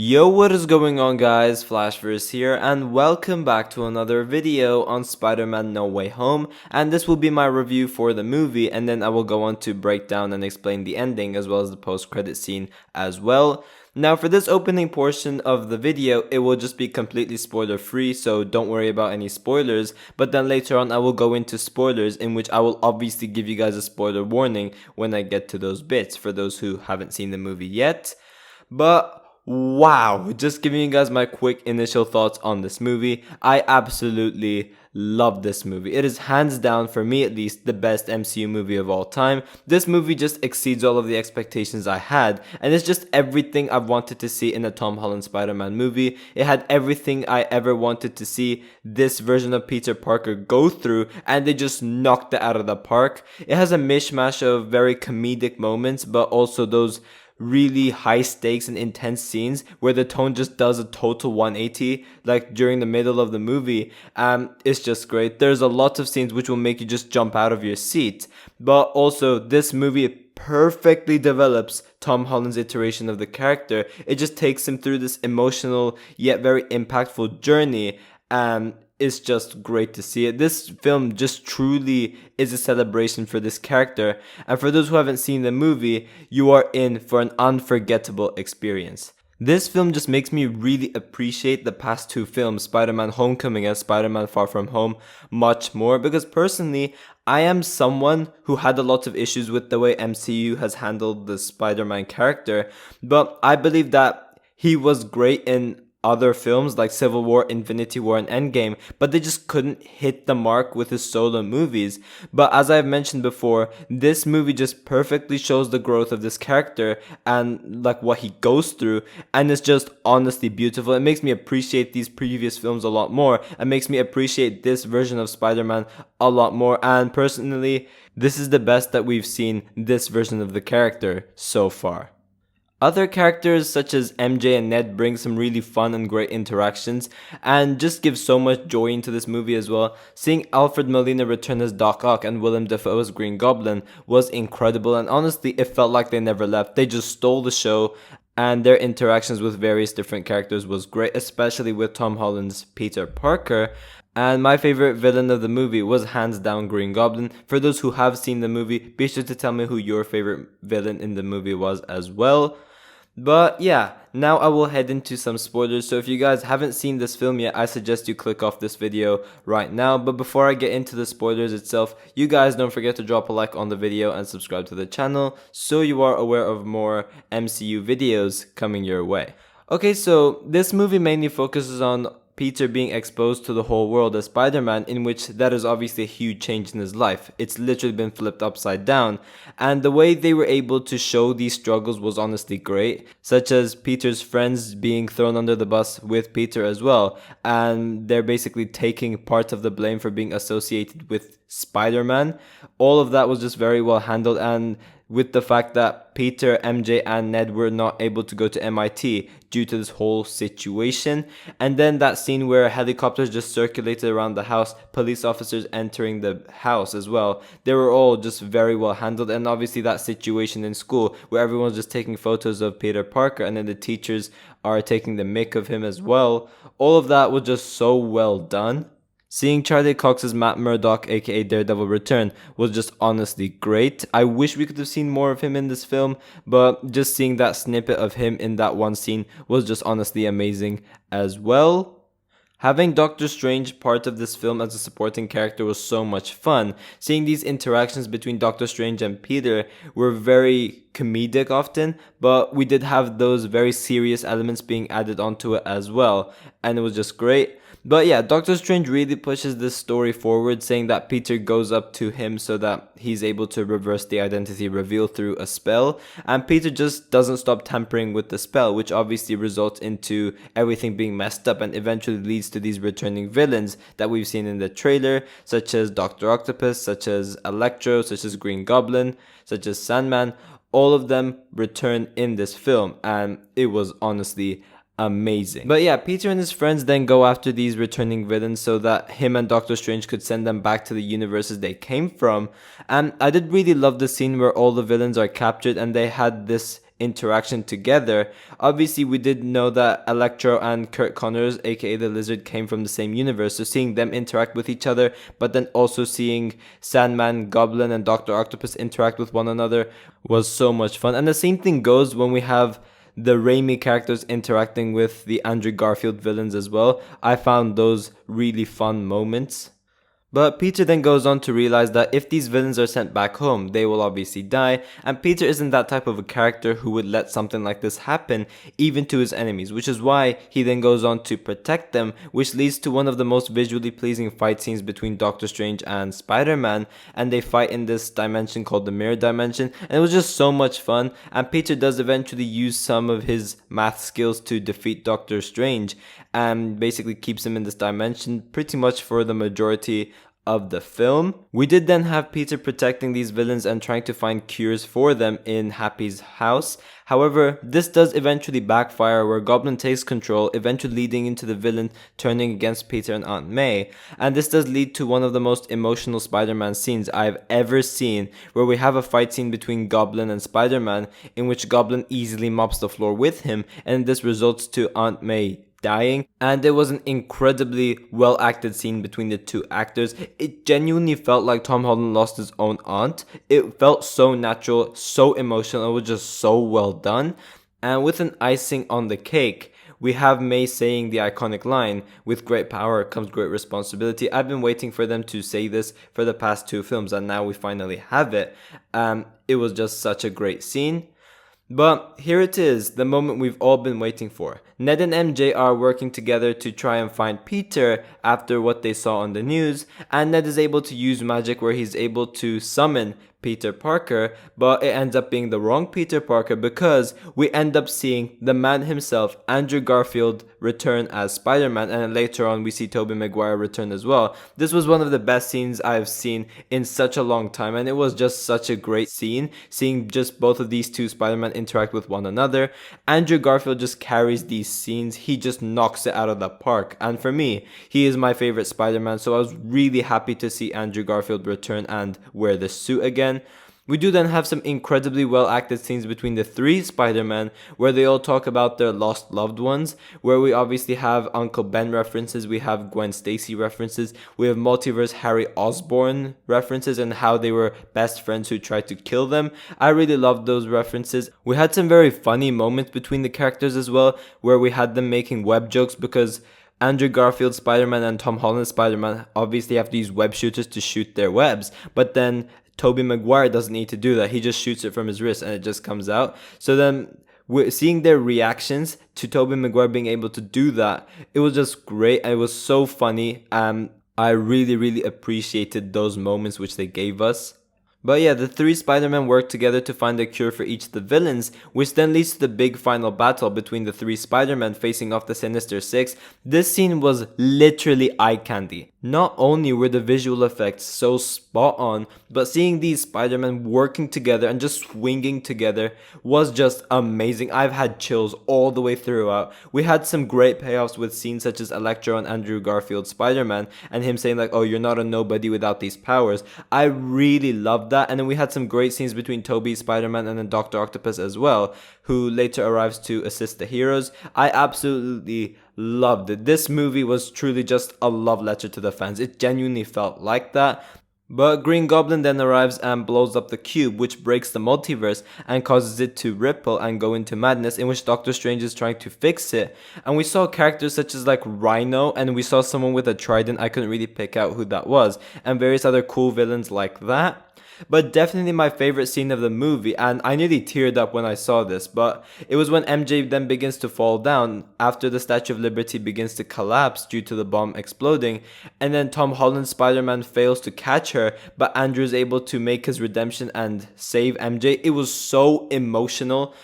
Yo, what is going on guys, Flashverse here, and welcome back to another video on Spider-Man No Way Home, and this will be my review for the movie, and then I will go on to break down and explain the ending as well as the post-credit scene as well. Now for this opening portion of the video, it will just be completely spoiler free, so don't worry about any spoilers, but then later on I will go into spoilers in which I will obviously give you guys a spoiler warning when I get to those bits for those who haven't seen the movie yet. But wow, just giving you guys my quick initial thoughts on this movie. I absolutely love this movie. It is hands down, for me at least, the best MCU movie of all time. This movie just exceeds all of the expectations I had, and it's just everything I've wanted to see in a Tom Holland Spider-Man movie. It had everything I ever wanted to see this version of Peter Parker go through, and they just knocked it out of the park. It has a mishmash of very comedic moments, but also those really high stakes and intense scenes where the tone just does a total 180 like during the middle of the movie. It's just great. There's a lot of scenes which will make you just jump out of your seat, but also this movie perfectly develops Tom Holland's iteration of the character. It just takes him through this emotional yet very impactful journey, and it's just great to see it. This film just truly is a celebration for this character, and for those who haven't seen the movie, you are in for an unforgettable experience. This film just makes me really appreciate the past two films, Spider-Man Homecoming and Spider-Man Far From Home, much more, because personally, I am someone who had a lot of issues with the way MCU has handled the Spider-Man character, but I believe that he was great in other films like Civil War, Infinity War, and Endgame, but they just couldn't hit the mark with his solo movies. But as I've mentioned before, this movie just perfectly shows the growth of this character and like what he goes through, and it's just honestly beautiful. It makes me appreciate these previous films a lot more. It makes me appreciate this version of Spider-Man a lot more, and personally, this is the best that we've seen this version of the character so far. Other characters such as MJ and Ned bring some really fun and great interactions and just give so much joy into this movie as well. Seeing Alfred Molina return as Doc Ock and Willem Dafoe as Green Goblin was incredible, and honestly it felt like they never left. They just stole the show, and their interactions with various different characters was great, especially with Tom Holland's Peter Parker. And my favorite villain of the movie was hands down Green Goblin. For those who have seen the movie, be sure to tell me who your favorite villain in the movie was as well. But yeah, now I will head into some spoilers, so if you guys haven't seen this film yet, I suggest you click off this video right now. But before I get into the spoilers itself, you guys don't forget to drop a like on the video and subscribe to the channel so you are aware of more MCU videos coming your way. Okay, so this movie mainly focuses on Peter being exposed to the whole world as Spider-Man, in which that is obviously a huge change in his life. It's literally been flipped upside down, and the way they were able to show these struggles was honestly great, such as Peter's friends being thrown under the bus with Peter as well, and they're basically taking part of the blame for being associated with Spider-Man. All of that was just very well handled, and with the fact that Peter, MJ, and Ned were not able to go to MIT due to this whole situation. And then that scene where helicopters just circulated around the house, police officers entering the house as well. They were all just very well handled. And obviously that situation in school where everyone's just taking photos of Peter Parker and then the teachers are taking the mick of him as well. All of that was just so well done. Seeing Charlie Cox's Matt Murdock aka Daredevil return was just honestly great. I wish we could have seen more of him in this film, but just seeing that snippet of him in that one scene was just honestly amazing as well. Having Doctor Strange part of this film as a supporting character was so much fun. Seeing these interactions between Doctor Strange and Peter were very comedic often, but we did have those very serious elements being added onto it as well, and it was just great. But yeah, Doctor Strange really pushes this story forward, saying that Peter goes up to him so that he's able to reverse the identity reveal through a spell, and Peter just doesn't stop tampering with the spell, which obviously results into everything being messed up and eventually leads to these returning villains that we've seen in the trailer, such as Dr. Octopus, such as Electro, such as Green Goblin, such as Sandman. All of them return in this film, and it was honestly amazing. But yeah, Peter and his friends then go after these returning villains so that him and Doctor Strange could send them back to the universes they came from. And I did really love the scene where all the villains are captured and they had this interaction together. Obviously, we did know that Electro and Kurt Connors, aka the Lizard, came from the same universe, so seeing them interact with each other, but then also seeing Sandman, Goblin, and Dr. Octopus interact with one another was so much fun. And the same thing goes when we have the Raimi characters interacting with the Andrew Garfield villains as well. I found those really fun moments. But Peter then goes on to realize that if these villains are sent back home, they will obviously die, and Peter isn't that type of a character who would let something like this happen, even to his enemies, which is why he then goes on to protect them, which leads to one of the most visually pleasing fight scenes between Doctor Strange and Spider-Man, and they fight in this dimension called the Mirror Dimension, and it was just so much fun, and Peter does eventually use some of his math skills to defeat Doctor Strange, and basically keeps him in this dimension pretty much for the majority of the film. We did then have Peter protecting these villains and trying to find cures for them in Happy's house. However, this does eventually backfire where Goblin takes control, eventually leading into the villain turning against Peter and Aunt May. And this does lead to one of the most emotional Spider-Man scenes I've ever seen, where we have a fight scene between Goblin and Spider-Man in which Goblin easily mops the floor with him, and this results to Aunt May dying, and it was an incredibly well acted scene between the two actors. It genuinely felt like Tom Holland lost his own aunt. It felt so natural, so emotional, it was just so well done. And with an icing on the cake, we have May saying the iconic line, "With great power comes great responsibility." I've been waiting for them to say this for the past two films, and now we finally have it. It was just such a great scene. But here it is, the moment we've all been waiting for. Ned and MJ are working together to try and find Peter after what they saw on the news, and Ned is able to use magic where he's able to summon Peter Parker, but it ends up being the wrong Peter Parker because we end up seeing the man himself, Andrew Garfield, return as Spider-Man, and then later on we see Tobey Maguire return as well. This was one of the best scenes I've seen in such a long time, and it was just such a great scene, seeing just both of these two Spider-Man interact with one another. Andrew Garfield just carries these scenes, he just knocks it out of the park, and for me, he is my favorite Spider-Man, so I was really happy to see Andrew Garfield return and wear the suit again. We do then have some incredibly well acted scenes between the three Spider-Men where they all talk about their lost loved ones, where we obviously have Uncle Ben references, we have Gwen Stacy references, we have Multiverse Harry Osborn references and how they were best friends who tried to kill them. I really loved those references. We had some very funny moments between the characters as well, where we had them making web jokes because Andrew Garfield Spider-Man and Tom Holland Spider-Man obviously have to use web shooters to shoot their webs, but then Tobey Maguire doesn't need to do that. He just shoots it from his wrist and it just comes out. So then we're seeing their reactions to Tobey Maguire being able to do that. It was just great and it was so funny. I really appreciated those moments which they gave us. But yeah, the three Spider-Men work together to find a cure for each of the villains, which then leads to the big final battle between the three Spider-Men facing off the Sinister Six. This scene was literally eye candy. Not only were the visual effects so spot on, but seeing these Spider-Men working together and just swinging together was just amazing. I've had chills all the way throughout. We had some great payoffs with scenes such as Electro and Andrew Garfield Spider-Man and him saying like, "Oh, you're not a nobody without these powers." I really loved that. And then we had some great scenes between Tobey Spider-Man and then Dr. Octopus as well, who later arrives to assist the heroes. I absolutely loved it. This movie was truly just a love letter to the fans. It genuinely felt like that. But Green Goblin then arrives and blows up the cube, which breaks the multiverse and causes it to ripple and go into madness, in which Doctor Strange is trying to fix it. And we saw characters such as like Rhino, and we saw someone with a trident, I couldn't really pick out who that was, and various other cool villains like that. But definitely my favorite scene of the movie, and I nearly teared up when I saw this, but it was when MJ then begins to fall down after the Statue of Liberty begins to collapse due to the bomb exploding, and then Tom Holland Spider-Man fails to catch her, but Andrew is able to make his redemption and save MJ. It was so emotional.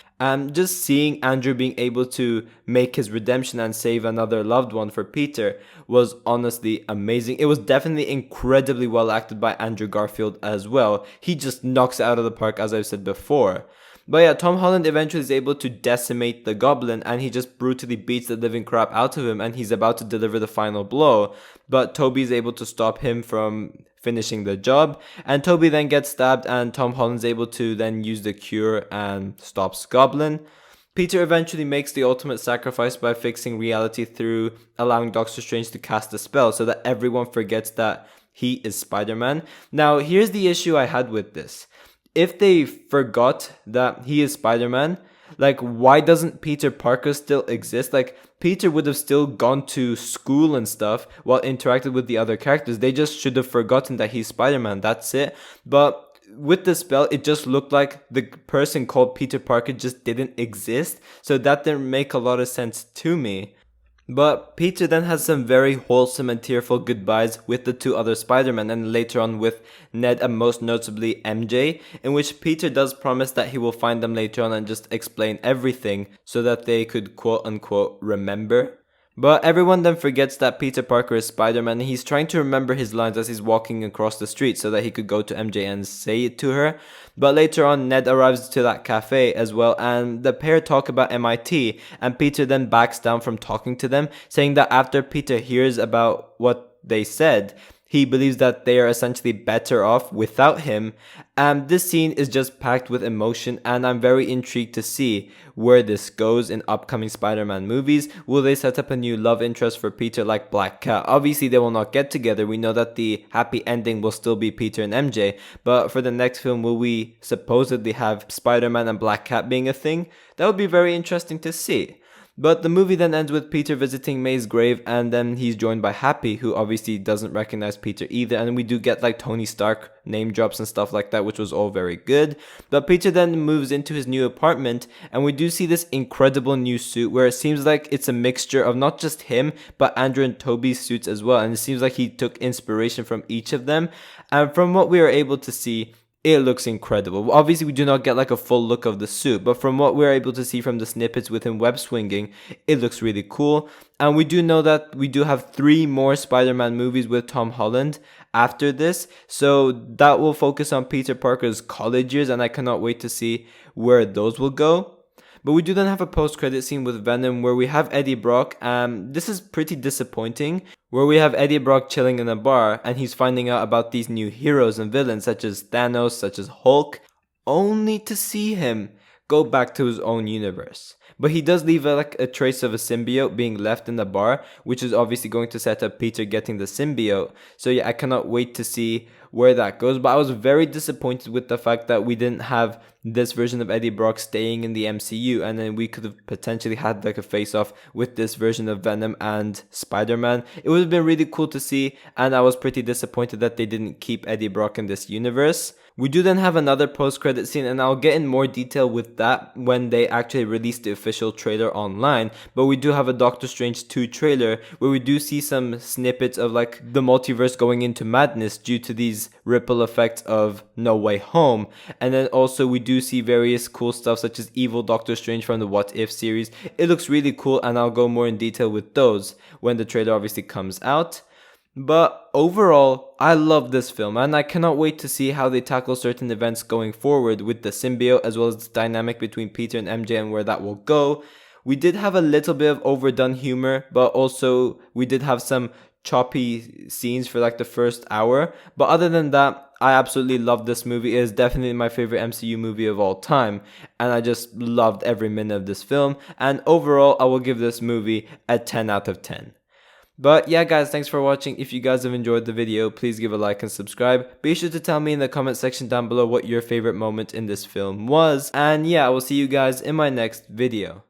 Just seeing Andrew being able to make his redemption and save another loved one for Peter was honestly amazing. It was definitely incredibly well acted by Andrew Garfield as well. He just knocks it out of the park, as I've said before. But yeah, Tom Holland eventually is able to decimate the Goblin and he just brutally beats the living crap out of him and he's about to deliver the final blow. But Tobey is able to stop him from finishing the job, and Tobey then gets stabbed and Tom Holland's able to then use the cure and stops Goblin. Peter eventually makes the ultimate sacrifice by fixing reality through allowing Doctor Strange to cast a spell so that everyone forgets that he is Spider-Man. Now, here's the issue I had with this. If they forgot that he is Spider-Man, like, why doesn't Peter Parker still exist? Like, Peter would have still gone to school and stuff while interacted with the other characters. They just should have forgotten that he's Spider-Man. That's it. But with the spell, it just looked like the person called Peter Parker just didn't exist. So that didn't make a lot of sense to me. But Peter then has some very wholesome and tearful goodbyes with the two other Spider-Men, and later on with Ned and most notably MJ, in which Peter does promise that he will find them later on and just explain everything so that they could quote unquote remember. But everyone then forgets that Peter Parker is Spider-Man, and he's trying to remember his lines as he's walking across the street so that he could go to MJ and say it to her. But later on, Ned arrives to that cafe as well, and the pair talk about MIT, and Peter then backs down from talking to them, saying that after Peter hears about what they said, he believes that they are essentially better off without him. And this scene is just packed with emotion, and I'm very intrigued to see where this goes in upcoming Spider-Man movies. Will they set up a new love interest for Peter like Black Cat? Obviously they will not get together. We know that the happy ending will still be Peter and MJ, but for the next film, will we supposedly have Spider-Man and Black Cat being a thing? That would be very interesting to see. But the movie then ends with Peter visiting May's grave, and then he's joined by Happy, who obviously doesn't recognize Peter either, and we do get like Tony Stark name drops and stuff like that, which was all very good. But Peter then moves into his new apartment, and we do see this incredible new suit where it seems like it's a mixture of not just him, but Andrew and Tobey's suits as well, and it seems like he took inspiration from each of them. And from what we are able to see, it looks incredible. Obviously, we do not get like a full look of the suit, but from what we're able to see from the snippets with him web swinging, it looks really cool. And we do know that we do have 3 more Spider-Man movies with Tom Holland after this, so that will focus on Peter Parker's college years, and I cannot wait to see where those will go. But we do then have a post-credit scene with Venom where we have Eddie Brock. This is pretty disappointing, where we have Eddie Brock chilling in a bar and he's finding out about these new heroes and villains such as Thanos, such as Hulk, only to see him go back to his own universe. But he does leave a trace of a symbiote being left in the bar, which is obviously going to set up Peter getting the symbiote. So yeah, I cannot wait to see where that goes. But I was very disappointed with the fact that we didn't have this version of Eddie Brock staying in the MCU, and then we could have potentially had like a face-off with this version of Venom and Spider-Man. It would have been really cool to see, and I was pretty disappointed that they didn't keep Eddie Brock in this universe. We do then have another post-credit scene, and I'll get in more detail with that when they actually release the official trailer online. But we do have a Doctor Strange 2 trailer where we do see some snippets of like the multiverse going into madness due to these ripple effects of No Way Home. And then also we do see various cool stuff such as evil Doctor Strange from the What If series. It looks really cool, and I'll go more in detail with those when the trailer obviously comes out. But overall, I love this film, and I cannot wait to see how they tackle certain events going forward with the symbiote, as well as the dynamic between Peter and MJ and where that will go. We did have a little bit of overdone humor, but also we did have some choppy scenes for like the first hour. But other than that, I absolutely loved this movie. It is definitely my favorite MCU movie of all time, and I just loved every minute of this film. And overall, I will give this movie a 10 out of 10. But yeah guys, thanks for watching. If you guys have enjoyed the video, please give a like and subscribe. Be sure to tell me in the comment section down below what your favorite moment in this film was. And yeah, I will see you guys in my next video.